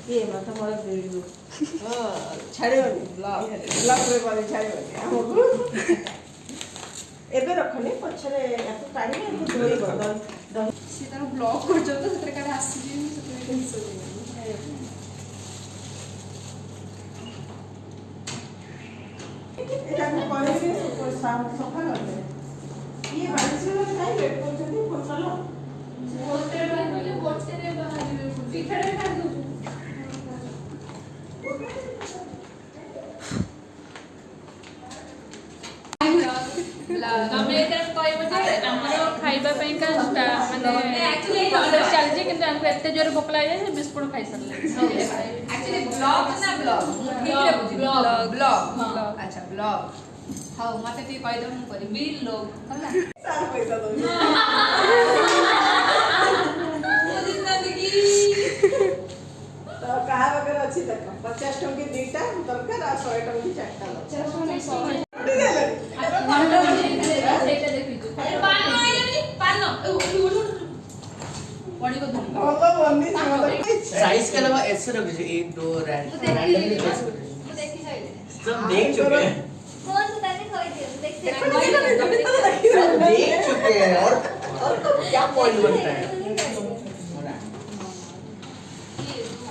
ये माथा मोर video छाड़िबनी blog रे करे छाड़िबनी हमको एबे रखनी पछरे याको काढी एबे धोई बदल से तार ब्लॉग कर जो तो सतरे काढे आसी जे सतरे टेंशन एटा को कहले सफा कर दे ये बारिश में नहीं वेट करछथि फसलो होते रे बाहर पिठरे खा दो तमे एटा कहबो जे हमरो खाइबा पई का माने एक्चुअली कॉलेज चल जे किंतु हमको एते जोर भूख लागे जे बिस्कुट खाइ सरले एक्चुअली ब्लॉग ना ब्लॉग ब्लॉग अच्छा ब्लॉग हां मते ती कहि दो हम करी बिल लोग होला सारा पैसा दो तो कहा वगैरह अच्छी देखो 50 टंकी दीटा दरकार आ 100 टंकी चारटा 50 टंकी 100 सेटा देखि पानो आइलनी पानो पड़ी को धुन ओलो बंदी साइज के अलावा ऐसे रख दीजिए 1 2 रैंडमली चॉइस कर दीजिए मैं देखी जाइले सब देख चुके हैं कौन सा ताने खोई दियो देखते सब देख चुके हैं और तो क्या पॉइंट बनता है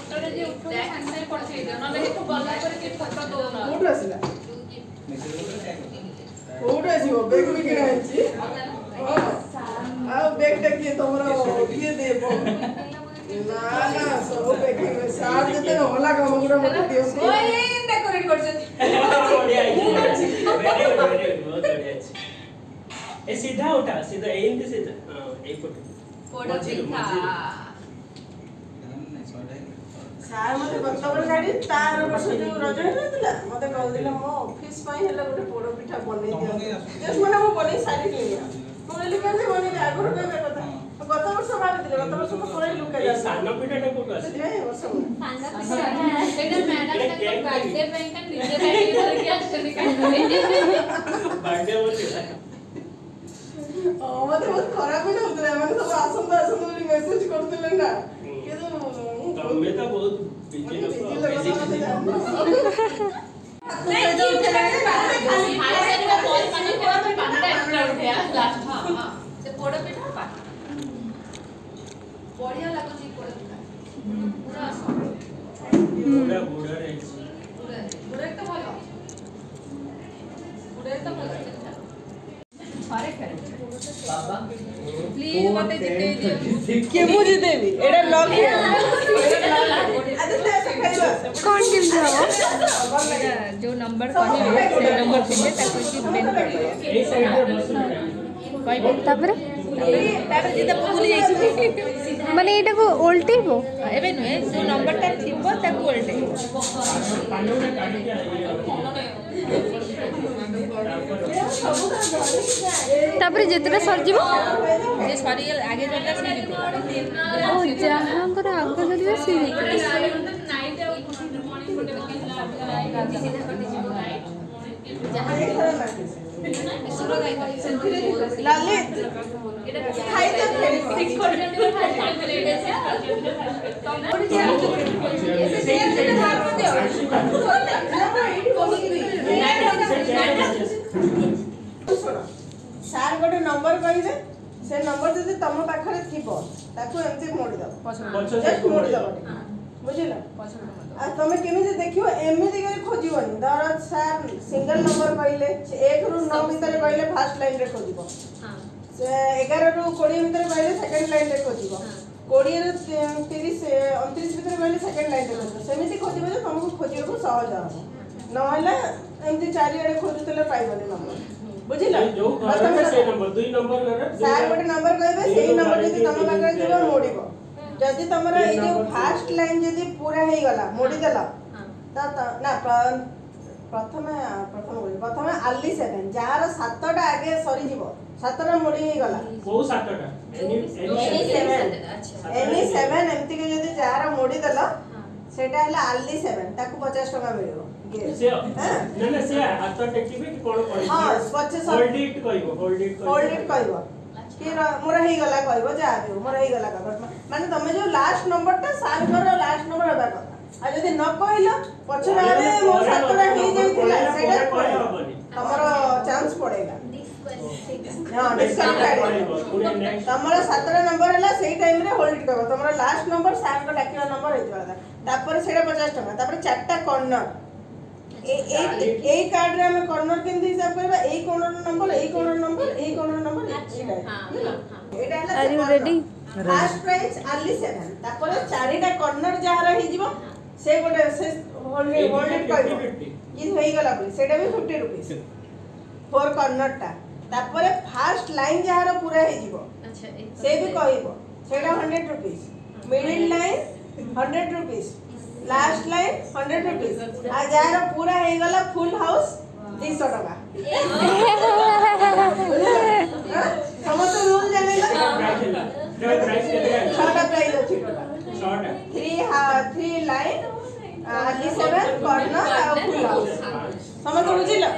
तोरे जे उठो सामने पड़छे दे न लगे तो गल्ला करे के फोटो दो ना कोड रसिला कोड रसियो बेग भी किना अछि आ बेग देखिए तोरा ये देबो ना ना सब बेग में साथ देते न होला का मगुरा मत दियो ओए डेकोरेट करछन बढ़िया है वेरी गुड बहुत बढ़िया है ए सीधा उठा सीधा एंड सीधा हां ए फोटो पोडो पिठा सार मते बच्चावर गाडी तार वर्ष जो रज हेतला मते कहदिला मो ऑफिस पई हेला गोटे पोड़ो पिठा बनै दियो जस मने मो बनै सारी लिया मो लेली कहले बनै आगुर कहबे कथा गत वर्ष भाबितिले गत वर्ष तो कोरै लुका ए जा सानो पिठाटा कोठो आसे ए वर्ष पांडा एटा मैडम तक बर्थडे पई का निजे बैठी करके आछनी काई बर्थडे होती है मते बहुत खराब भी होतले माने सब आसंद आसंद बोली मेसेज करथिले ना केदो तमे तो बहुत बिजी लोग नहीं जी उठे खाली हाय से में कॉल पानी के बाद पांडा एक्स्ट्रा उठे लास्ट हां हां से पोडो पिठा पा बढ़िया लागो जी पोडो पिठा पूरा बुढ़ा बुढ़ा रे पूरा तो भलो पूरा तो भलो सारे करे बाबा प्लीज मते जिते दियो के मुझे देवी एड़ा लॉग है अरे ऐसे खाइबा कौन गिन जाओ जो नंबर कहले से नंबर दिले ताको की बेन ए साइड रे बस कहबे तापर तापर जे तो भूल जाइछि माने एटा को उल्टेबो एबे नुए जो नंबर ता थिबो ताको उल्टे पानी में काट के तापर जेतरा सर जीवो जे सॉरी आगे जला से ओ जहां पर आगे जलियो से नाइट मॉर्निंग फोटो सीधा कर दीजिए जहां सुरो गाय का ललित खाई तो फिक्स कर देंगे सार गोटे नंबर कहिबे से नंबर जदि तम पाखरे थिबो ताकू एमती मोड़ी दब जस्ट मोड़ी दब बुझिला आ तमे केमिति देखियो एमिति करे खोजिबनी धर सार सिंगल नंबर कहले 1 रु 9 भीतर कहले फर्स्ट लाइन रे खोजिबो से 11 रु 20 भीतर कहले सेकंड लाइन रे खोजिबो 20 रु 30 29 भीतर कहले सेकंड लाइन रे खोजिबो सेमिति खोजिबो जे तुमको खोजिबो सहज हो नहले एमती चारियाडे खोजुतले पाइबनी नंबर बुझिला जो घर से नंबर 2 नंबर करे सार गोटे नंबर कहबे सेही नंबर जदि तम पाखरे थिबो मोड़िबो जदि तमरा ए जो फर्स्ट लाइन जदि पूरा हे गला मोड़ी देला त ना प्रथम आली 7 जार 7टा आगे सरी जीवो 7टा मोड़ी हे गला वो 7टा एनी 7 एमती के जदि जार मोड़ी देला सेटा हला आली 7 ताकू 50 टका मिलियो से ना से हाथ टेकिबे कि कोन पड़ी हां 50 होल्ड इट कहबो कि मोर हे गला कहबो जा दियो मोर हे गला कहबो माने तमे जो लास्ट नंबर ता सार कर लास्ट नंबर हेबा କଥା आ जदी न कहलो पछरे आबे मो सातटा हे जाइतिला सेटा हमरो चांस पड़ेगा हां डिस्काउंट तमरो 7टा नंबर हला सेही टाइम रे होल्ड करबो तमरो लास्ट नंबर सार को डाकिला नंबर हेतबा तापर सेटा 50 टका तापर 4टा कॉर्नर ए कार्ड रे हम कॉर्नर केंदी हिसाब करबा ए कॉर्नर नंबर ए कॉर्नर नंबर ए कॉर्नर नंबर एटा हला are you ready first prize 47 तापर 4टा कॉर्नर जहार हे जीवो से गोटे से होल्ड करबो ये होई गला बोली सेटा भी 50 रुपीस फोर कॉर्नर टा तापर फर्स्ट लाइन जहार पूरा हे जीवो अच्छा से भी कहइबो सेटा 100 rupees middle line 100 rupees last line 100 rupees आ जहार पूरा हे गला फुल हाउस 200 टका समस्त रूल जानेला प्राइस केते छोटा प्राइस अछि शॉर्ट 3 लाइन 47 कॉर्नर आ फुल हाउस समझ बुझिला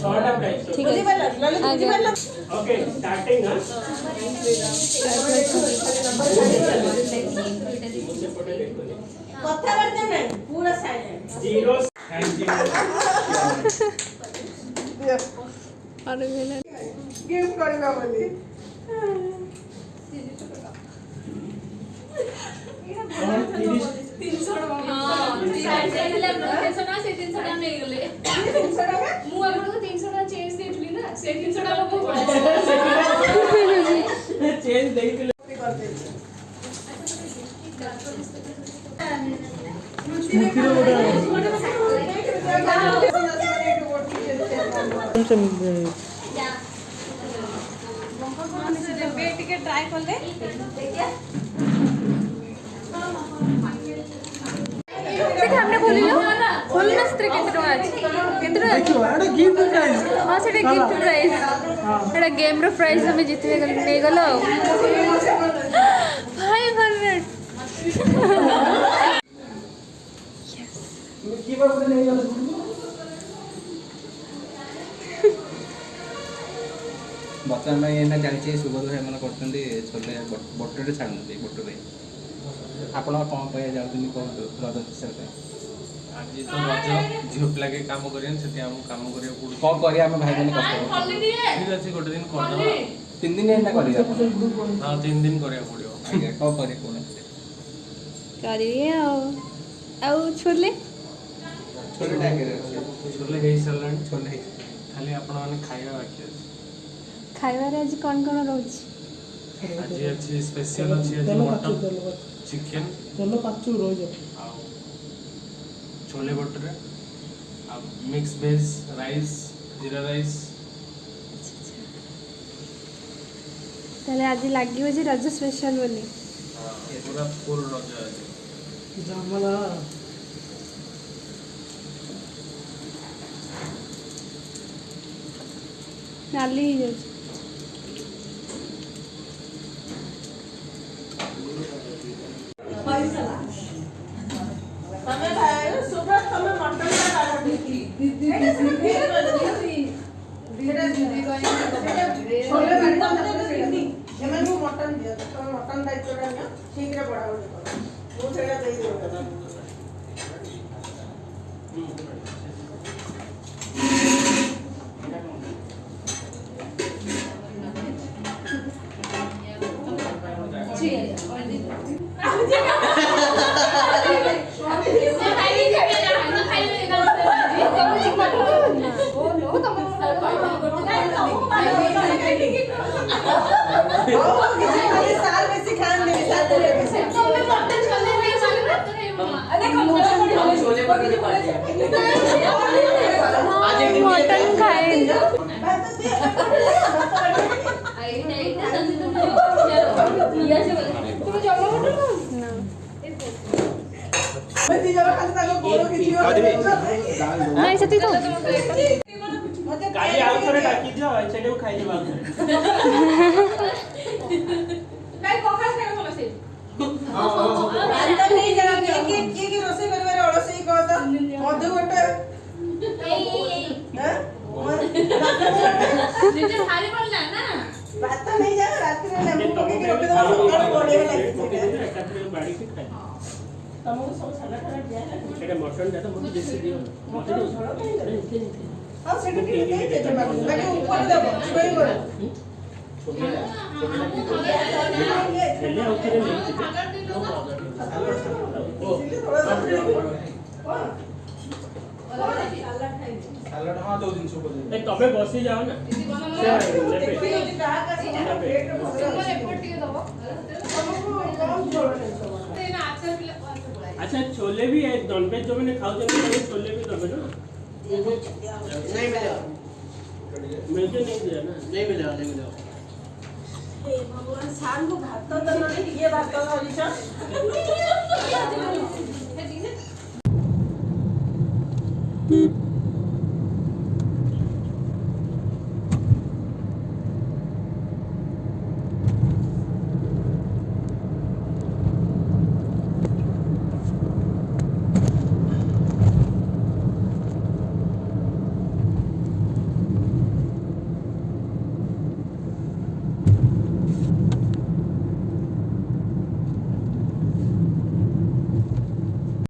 शॉर्ट प्राइस ठीक है बुझिबला ललित बुझिबला ओके स्टार्टिंग हां कथा बार्ता नहीं पूरा साइलेंट जीरो थैंक यू अरे मैंने गिफ्ट करबा बोली और 30 चेंज देई के ट्राई कर ले हमने खोलिलो खोलिलो स्त्री केते टका अछि केते टका देखो एटा गिफ्ट प्राइस हां सेटा गिफ्ट प्राइस एटा गेम रो प्राइस हमें जितबे नै गलो 500 की बात नहीं गलो बर्तमान में एना चलछि सुबोध भाई मन करतंदी छोले बटरे छाड़नते बटरे आपण कोन पय जाउतनी कोन रद सर आज तो रज झियो पिला के काम करियन सेति हम काम करियो पुड कोन करिया हम भाई माने कष्ट ठीक अछि गोटे दिन कर दबा 3 दिन एना करिया हां 3 दिन करिया पड़ियो आगे को करे कोन करिए आ छोले छोले टाके छोले हे सरलन छोले खाली आपण माने खाइबा बाकी अछि खाइबा रे आज कोन कोन रहउछि आज अछि स्पेशल अछि आज मटन चिकन चलो पाचू रोज chole bhature mix veg rice jeera rice ताले आज लागियो जे रज स्पेशल बोली ये पूरा फुल रज अछि जामला नाली ही जाय तमे भाई सुब्रत तमे मटन का काढ देखी एटा से फेर कर दी एटा दीदी कहि छोले बाड़ी तमे दीदी एमन को मटन दिया तमे मटन दायित्व रहना ठीक रे बड़ा बड़ा करो वो सेटा देई दियो मटन खाए नहीं सती तो काली आउ थोड़े डाकी दियो सेटे खाइ दिबा काई कोका खाइ बोला से अंदर नहीं जा के रोसे करबारे ओळसे कह त मधु गोटे हैं निजे भारी पड़ला ना भात नहीं जा रात रे लेमन पके के रखे दो सकाळ बड़े लागे बाड़ी के खाइ ତମକୁ ସବୁ ସାଲା ଖାନା ଦିଆ ହେଲା ଏଟା ମଟନ୍ ଟା ତ ମୋତେ ବେଶୀ ଦିଅ ମୋତେ ମଟନ ଝୋଳ ଖାଇଦେବେ ଦେ ହଁ ସେଟା ଟିକେ ଦେଇଦେ ଜମାକୁ ବାକି ଉପରେ ଦେବ ଶୋଇବ ହେଲେ ଆଉ ଥରେ ନେଇଯିବେ ସାଲାଡ଼ ହଁ ଯୋଉ ଜିନିଷ ଉପରେ ଏ ତମେ ବସି ଯାଅ ନା अच्छा छोले भी है नॉनवेज जो मैंने खाओ जब छोले भी दबे ना नहीं मिलेगा मुझे नहीं दिया ना नहीं मिलेगा नहीं मिलेगा भगवान शान को भात तो नहीं ये भात तो हरीश